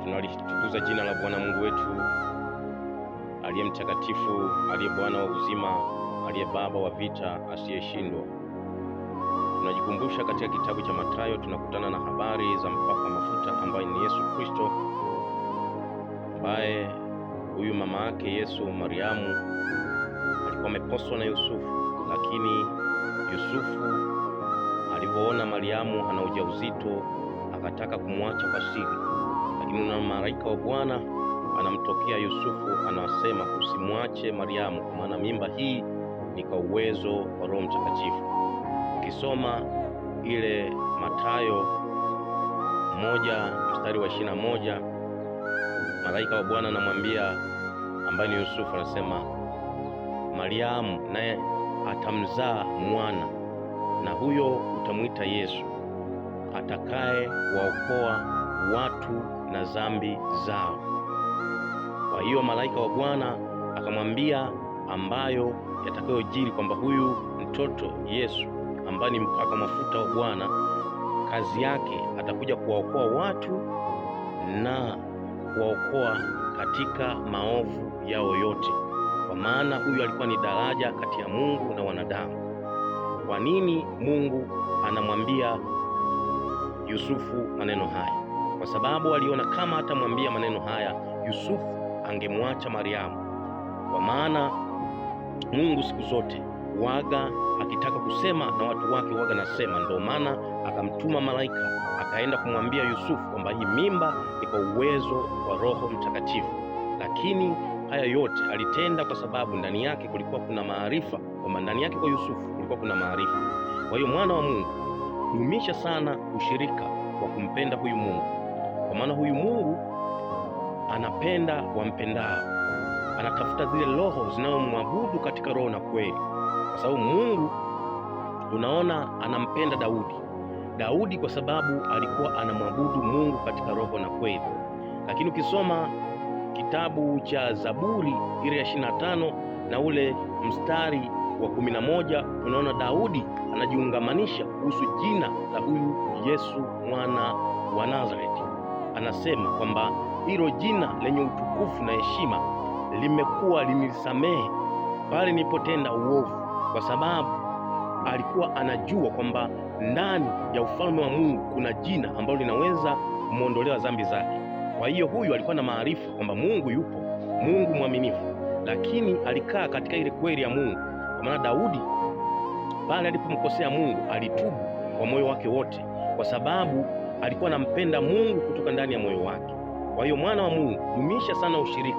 Tunalitukuza jina la Bwana Mungu wetu aliye mtakatifu, aliye Bwana wa uzima, aliye Baba wa vita, asiyeshindwa. Tunajikumbusha katika kitabu cha Mathayo, tunakutana na habari za mpakwa mafuta ambaye ni Yesu Kristo, ambaye huyu mama yake Yesu, Mariamu, alikuwa ameposwa na Yusufu, lakini Yusufu alipoona Mariamu ana ujauzito akataka kumwacha kwa siri. Lakini na malaika wa Bwana anamtokea Yusufu, anasema usimwache Mariamu, kwa maana mimba hii ni kwa uwezo wa Roho Mtakatifu. Ukisoma ile Mathayo 1:21, malaika wa Bwana anamwambia ambaye ni Yusufu, anasema Mariamu naye atamzaa mwana, na huyo utamwita Yesu, atakaye waokoa watu na dhambi zao. Kwa hiyo malaika wa Bwana akamwambia ambayo yatakayojiri, kwamba huyu mtoto Yesu ambaye ni mpakwa mafuta wa Bwana, kazi yake atakuja kuwaokoa watu na kuwaokoa katika maovu yao yote, kwa maana huyu alikuwa ni daraja kati ya Mungu na wanadamu. Kwa nini Mungu anamwambia Yusufu maneno haya? Kwa sababu aliona kama atamwambia maneno haya Yusufu angemwacha Mariamu, kwa maana Mungu siku zote waga akitaka kusema na watu wake waga nasema. Ndio maana akamtuma malaika akaenda kumwambia Yusufu kwamba hii mimba ni kwa uwezo wa Roho Mtakatifu. Lakini haya yote alitenda kwa sababu ndani yake kulikuwa kuna maarifa, kwamba ndani yake kwa Yusufu kulikuwa kuna maarifa. Kwa hiyo mwana wa Mungu, dumisha sana ushirika wa kumpenda huyu Mungu, kwa maana huyu Mungu anapenda wampendao, anatafuta zile roho zinazomwabudu katika roho na kweli. Kwa sababu Mungu, unaona, anampenda Daudi kwa sababu alikuwa anamwabudu Mungu katika roho na kweli. Lakini ukisoma kitabu cha Zaburi ile ya 25 na ule mstari wa 11, unaona Daudi anajiungamanisha kuhusu jina la huyu Yesu mwana wa Nazareti. Anasema kwamba hilo jina lenye utukufu na heshima limekuwa linisamehe pale nilipotenda uovu, kwa sababu alikuwa anajua kwamba ndani ya ufalme wa Mungu kuna jina ambalo linaweza kumwondolea dhambi zake. Kwa hiyo huyu alikuwa na maarifa kwamba Mungu yupo, Mungu mwaminifu, lakini alikaa katika ile kweli ya Mungu. Kwa maana Daudi pale alipomkosea Mungu alitubu kwa moyo wake wote, kwa sababu alikuwa anampenda Mungu kutoka ndani ya moyo wake. Kwa hiyo mwana wa Mungu, dumisha sana ushirika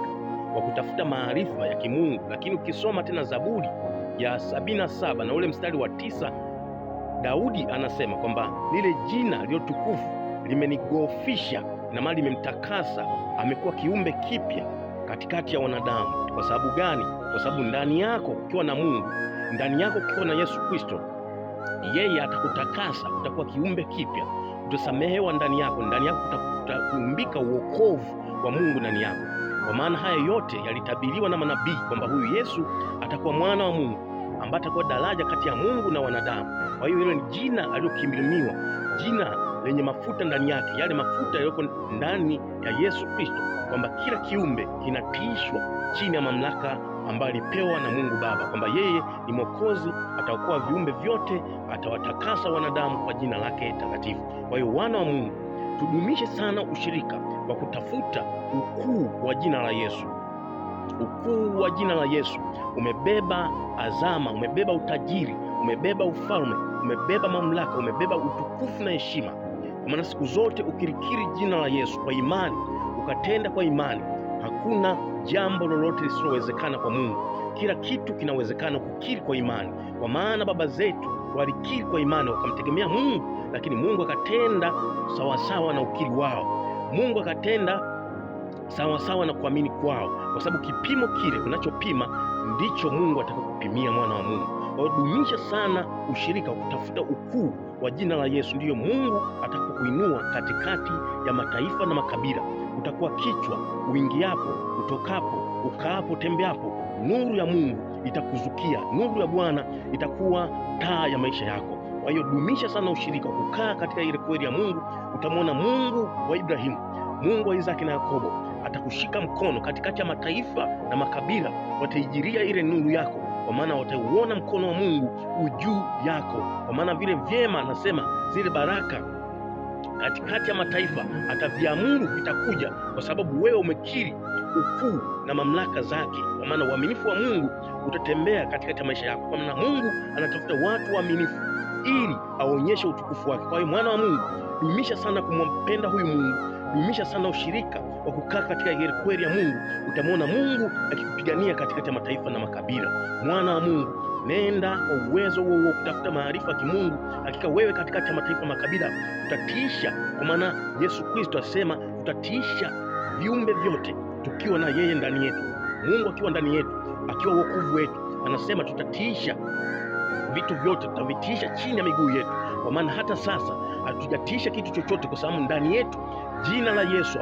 wa kutafuta maarifa ya kimungu. Lakini ukisoma tena Zaburi ya 77 na ule mstari wa 9, Daudi anasema kwamba lile jina lilo tukufu limenigofisha na mali limemtakasa, amekuwa kiumbe kipya katikati ya wanadamu. Kwa sababu gani? Kwa sababu ndani yako ukiwa na Mungu, ndani yako ukiwa na Yesu Kristo, yeye atakutakasa, utakuwa kiumbe kipya, utasamehewa ndani yako utakuumbika uokovu wa Mungu ndani yako. Kwa maana haya yote yalitabiriwa na manabii kwamba huyu Yesu atakuwa mwana wa Mungu ambaye atakuwa daraja kati ya Mungu na wanadamu. Kwa hiyo hilo ni jina alilokimbilimiwa, jina lenye mafuta ndani yake, yale mafuta yaliyoko ndani ya Yesu Kristo, kwamba kila kiumbe kinatiishwa chini ya mamlaka ambayo alipewa na Mungu Baba, kwamba yeye ni Mwokozi, ataokoa viumbe vyote, atawatakasa wanadamu kwa jina lake takatifu. Kwa hiyo wana wa Mungu, tudumishe sana ushirika wa kutafuta ukuu wa jina la Yesu. Ukuu wa jina la Yesu umebeba azama, umebeba utajiri, umebeba ufalme, umebeba mamlaka, umebeba utukufu na heshima. Kwa maana siku zote ukirikiri jina la Yesu kwa imani, ukatenda kwa imani, hakuna jambo lolote lisilowezekana kwa Mungu. Kila kitu kinawezekana kukiri kwa imani, kwa maana baba zetu walikiri kwa imani, wakamtegemea Mungu, lakini Mungu akatenda sawasawa na ukiri wao. Mungu akatenda sawasawa na kuamini kwao, kwa sababu kipimo kile unachopima ndicho Mungu atakakupimia, mwana wa Mungu. Kwa hiyo dumisha sana ushirika wa kutafuta ukuu wa jina la Yesu, ndiyo Mungu atakapokuinua katikati ya mataifa na makabila. Utakuwa kichwa uingiapo, utokapo, ukaapo, tembeapo. Nuru ya Mungu itakuzukia, nuru ya Bwana itakuwa taa ya maisha yako. Kwa hiyo dumisha sana ushirika, kukaa katika ile kweli ya Mungu. Utamwona Mungu wa Ibrahimu, Mungu wa Isaki na Yakobo atakushika mkono katikati ya mataifa na makabila, wataijiria ile nuru yako, kwa maana watauona mkono wa Mungu juu yako. Kwa maana vile vyema anasema zile baraka katikati ya mataifa ataviamuru vitakuja, kwa sababu wewe umekiri ukuu na mamlaka zake. Kwa maana uaminifu wa Mungu utatembea katikati ya maisha yako, kwa maana Mungu anatafuta watu waaminifu ili aonyeshe utukufu wake. Kwa hiyo mwana wa Mungu, dumisha sana kumpenda huyu Mungu, dumisha sana ushirika wa kukaa katika ile kweli ya Mungu. Utamwona Mungu akikupigania katikati ya mataifa na makabila. Mwana wa Mungu, nenda kwa uwezo huo kutafuta maarifa ya kimungu. Hakika wewe katikati ya mataifa makabila utatiisha, kwa maana Yesu Kristo asema tutatiisha viumbe vyote tukiwa na yeye ndani yetu. Mungu akiwa ndani yetu, akiwa wokovu wetu, anasema tutatiisha vitu vyote, tutavitiisha chini ya miguu yetu. Kwa maana hata sasa hatujatiisha kitu chochote, kwa sababu ndani yetu jina la Yesu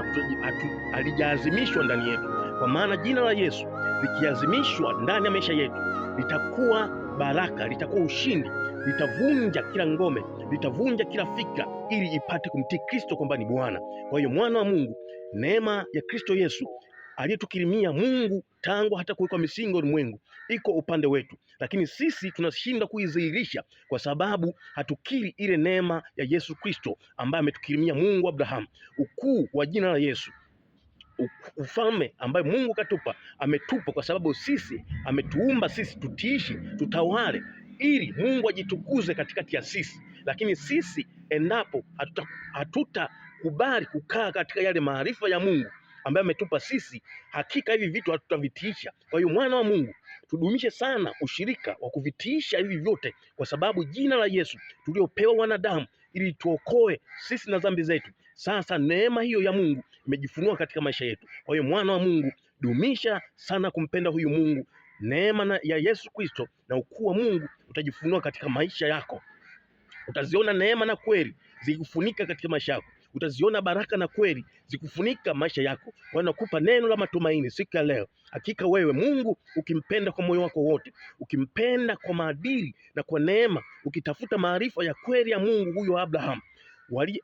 halijaazimishwa ndani yetu. Kwa maana jina la Yesu likiazimishwa ndani ya maisha yetu, litakuwa baraka, litakuwa ushindi, litavunja kila ngome, litavunja kila fikra, ili ipate kumtii Kristo kwamba ni Bwana. Kwa hiyo mwana wa Mungu, neema ya Kristo Yesu aliyetukirimia Mungu tangu hata kuwekwa misingi ulimwengu iko upande wetu, lakini sisi tunashinda kuidhihirisha kwa sababu hatukiri ile neema ya Yesu Kristo ambaye ametukirimia Mungu Abrahamu, ukuu wa jina la Yesu, ufalme ambaye Mungu katupa, ametupa kwa sababu sisi ametuumba sisi tutiishi, tutawale, ili Mungu ajitukuze katikati ya sisi. Lakini sisi endapo hatutakubali kukaa katika yale maarifa ya Mungu ambaye ametupa sisi, hakika hivi vitu hatutavitiisha. Kwa hiyo mwana wa Mungu, tudumishe sana ushirika wa kuvitiisha hivi vyote, kwa sababu jina la Yesu tuliopewa wanadamu ili tuokoe sisi na dhambi zetu. Sasa neema hiyo ya Mungu imejifunua katika maisha yetu. Kwa hiyo mwana wa Mungu, dumisha sana kumpenda huyu Mungu. Neema ya Yesu Kristo na ukuu wa Mungu utajifunua katika maisha yako. Utaziona neema na kweli zikufunika katika maisha yako. Utaziona baraka na kweli zikufunika maisha yako. Wanakupa neno la matumaini siku ya leo. Hakika wewe Mungu ukimpenda kwa moyo wako wote, ukimpenda kwa maadili na kwa neema, ukitafuta maarifa ya kweli ya Mungu, huyo Abraham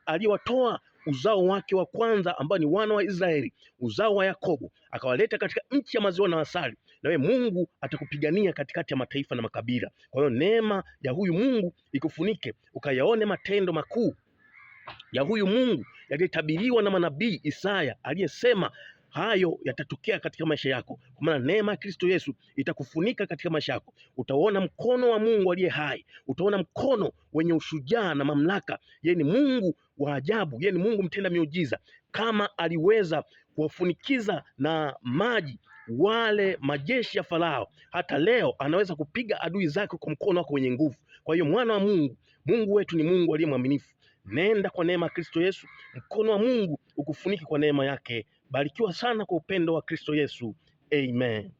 aliyewatoa uzao wake wa kwanza ambao ni wana wa Israeli, uzao wa Yakobo, akawaleta katika nchi ya maziwa na asali, na wewe Mungu atakupigania katikati ya mataifa na makabila. Kwa hiyo neema ya huyu Mungu ikufunike, ukayaone matendo makuu ya huyu Mungu yaliyotabiriwa na manabii Isaya, aliyesema hayo yatatokea katika maisha yako. Kwa maana neema ya Kristo Yesu itakufunika katika maisha yako. Utaona mkono wa Mungu aliye hai, utaona mkono wenye ushujaa na mamlaka. Yeye ni Mungu wa ajabu, yeye ni Mungu mtenda miujiza. Kama aliweza kuwafunikiza na maji wale majeshi ya Farao, hata leo anaweza kupiga adui zake kwa mkono wako wenye nguvu. Kwa hiyo mwana wa Mungu, Mungu wetu ni Mungu aliye mwaminifu. Nenda kwa neema ya Kristo Yesu, mkono wa Mungu ukufunike kwa neema yake. Barikiwa sana kwa upendo wa Kristo Yesu. Amen.